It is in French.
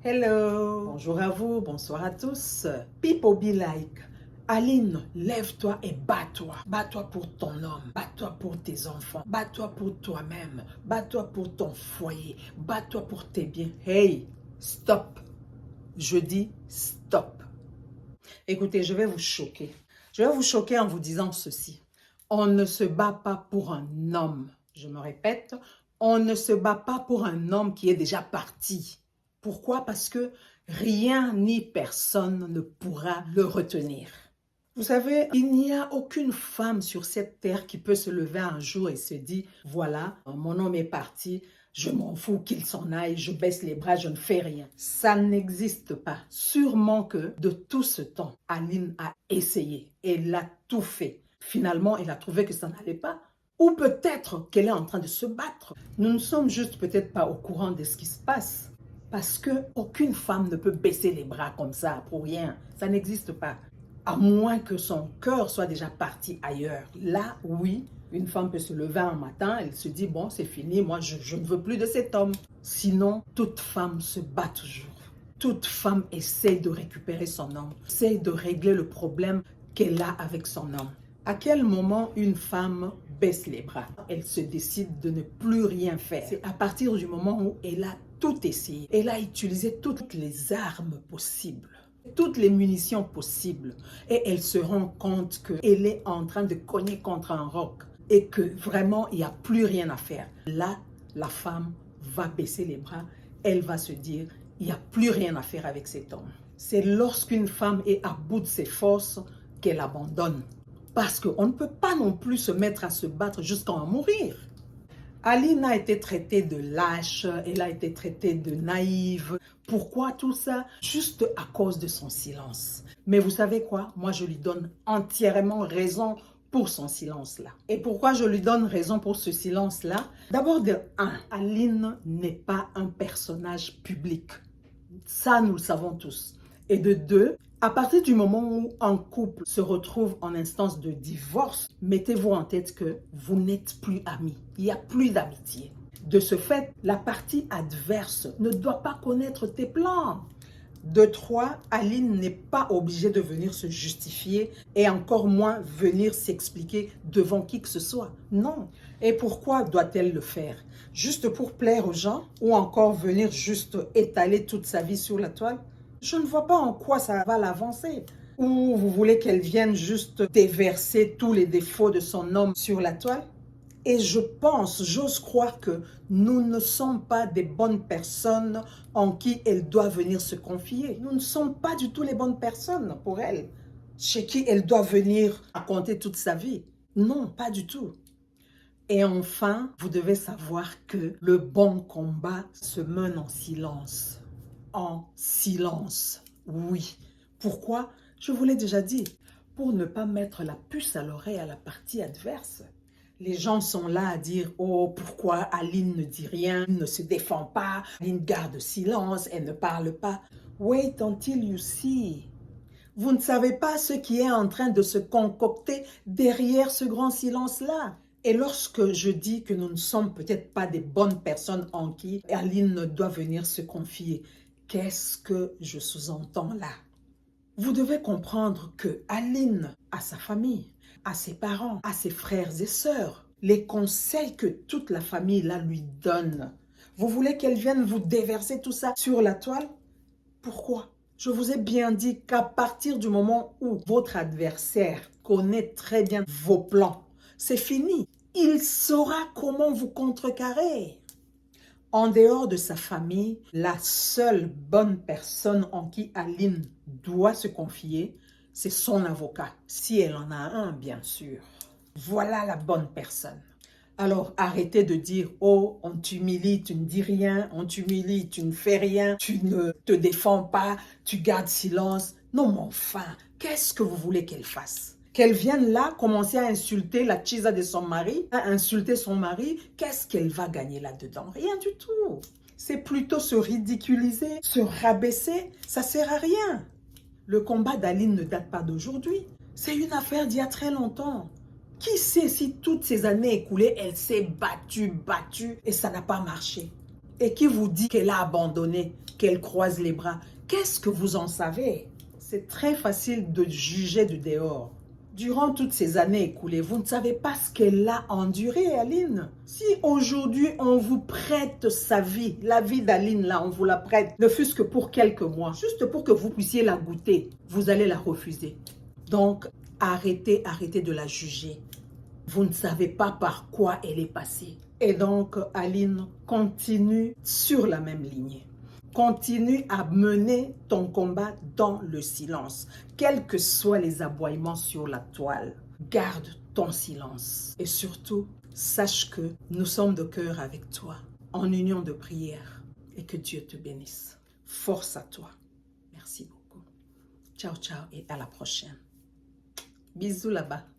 Hello, bonjour à vous, bonsoir à tous. People be like, Aline, lève-toi et bats-toi. Bats-toi pour ton homme, bats-toi pour tes enfants, bats-toi pour toi-même, bats-toi pour ton foyer, bats-toi pour tes biens. Hey, stop. Je dis stop. Écoutez, je vais vous choquer. Je vais vous choquer en vous disant ceci. On ne se bat pas pour un homme. Je me répète, on ne se bat pas pour un homme qui est déjà parti. Pourquoi? Parce que rien ni personne ne pourra le retenir. Vous savez, il n'y a aucune femme sur cette terre qui peut se lever un jour et se dire, voilà, mon homme est parti, je m'en fous qu'il s'en aille, je baisse les bras, je ne fais rien. Ça n'existe pas. Sûrement que de tout ce temps, Aline a essayé. Elle a tout fait. Finalement, elle a trouvé que ça n'allait pas. Ou peut-être qu'elle est en train de se battre. Nous ne sommes juste peut-être pas au courant de ce qui se passe. Parce qu'aucune femme ne peut baisser les bras comme ça pour rien. Ça n'existe pas. À moins que son cœur soit déjà parti ailleurs. Là, oui, une femme peut se lever un matin, elle se dit, bon, c'est fini, moi, je ne veux plus de cet homme. Sinon, toute femme se bat toujours. Toute femme essaie de récupérer son homme, essaie de régler le problème qu'elle a avec son homme. À quel moment une femme baisse les bras? Elle se décide de ne plus rien faire. C'est à partir du moment où elle a tout essayé. Elle a utilisé toutes les armes possibles, toutes les munitions possibles. Et elle se rend compte qu'elle est en train de cogner contre un roc et que vraiment, il n'y a plus rien à faire. Là, la femme va baisser les bras. Elle va se dire, il n'y a plus rien à faire avec cet homme. C'est lorsqu'une femme est à bout de ses forces qu'elle abandonne. Parce qu'on ne peut pas non plus se mettre à se battre jusqu'à en mourir. Aline a été traitée de lâche, elle a été traitée de naïve. Pourquoi tout ça? Juste à cause de son silence. Mais vous savez quoi? Moi, je lui donne entièrement raison pour son silence-là. Et pourquoi je lui donne raison pour ce silence-là? D'abord, de un, Aline n'est pas un personnage public. Ça, nous le savons tous. Et de deux, à partir du moment où un couple se retrouve en instance de divorce, mettez-vous en tête que vous n'êtes plus amis. Il n'y a plus d'amitié. De ce fait, la partie adverse ne doit pas connaître tes plans. De trois, Aline n'est pas obligée de venir se justifier et encore moins venir s'expliquer devant qui que ce soit. Non. Et pourquoi doit-elle le faire? Juste pour plaire aux gens ou encore venir juste étaler toute sa vie sur la toile? Je ne vois pas en quoi ça va l'avancer. Ou vous voulez qu'elle vienne juste déverser tous les défauts de son homme sur la toile? Et je pense, j'ose croire que nous ne sommes pas des bonnes personnes en qui elle doit venir se confier. Nous ne sommes pas du tout les bonnes personnes pour elle, chez qui elle doit venir raconter toute sa vie. Non, pas du tout. Et enfin, vous devez savoir que le bon combat se mène en silence. En silence, oui. Pourquoi? Je vous l'ai déjà dit, pour ne pas mettre la puce à l'oreille à la partie adverse. Les gens sont là à dire, oh, pourquoi Aline ne dit rien, ne se défend pas, Aline garde silence, elle ne parle pas. Wait until you see. Vous ne savez pas ce qui est en train de se concocter derrière ce grand silence-là. Et lorsque je dis que nous ne sommes peut-être pas des bonnes personnes en qui Aline ne doit venir se confier, qu'est-ce que je sous-entends là? Vous devez comprendre que Aline a sa famille, à ses parents, à ses frères et sœurs, les conseils que toute la famille là lui donne. Vous voulez qu'elle vienne vous déverser tout ça sur la toile? Pourquoi? Je vous ai bien dit qu'à partir du moment où votre adversaire connaît très bien vos plans, c'est fini. Il saura comment vous contrecarrer. En dehors de sa famille, la seule bonne personne en qui Aline doit se confier, c'est son avocat. Si elle en a un, bien sûr. Voilà la bonne personne. Alors arrêtez de dire, oh, on t'humilie, tu ne dis rien, on t'humilie, tu ne fais rien, tu ne te défends pas, tu gardes silence. Non, mais enfin, qu'est-ce que vous voulez qu'elle fasse? Qu'elle vienne là commencer à insulter la chisa de son mari, à insulter son mari, qu'est-ce qu'elle va gagner là-dedans? Rien du tout. C'est plutôt se ridiculiser, se rabaisser, ça sert à rien. Le combat d'Aline ne date pas d'aujourd'hui. C'est une affaire d'il y a très longtemps. Qui sait si toutes ces années écoulées, elle s'est battue et ça n'a pas marché. et qui vous dit qu'elle a abandonné, qu'elle croise les bras, qu'est-ce que vous en savez? C'est très facile de juger du dehors. Durant toutes ces années écoulées, vous ne savez pas ce qu'elle a enduré, Aline. Si aujourd'hui, on vous prête sa vie, la vie d'Aline, là, on vous la prête, ne fût-ce que pour quelques mois, juste pour que vous puissiez la goûter, vous allez la refuser. Donc, arrêtez de la juger. Vous ne savez pas par quoi elle est passée. Et donc, Aline, continue sur la même lignée. Continue à mener ton combat dans le silence. Quels que soient les aboiements sur la toile, garde ton silence. Et surtout, sache que nous sommes de cœur avec toi, en union de prière. Et que Dieu te bénisse. Force à toi. Merci beaucoup. Ciao, ciao et à la prochaine. Bisous là-bas.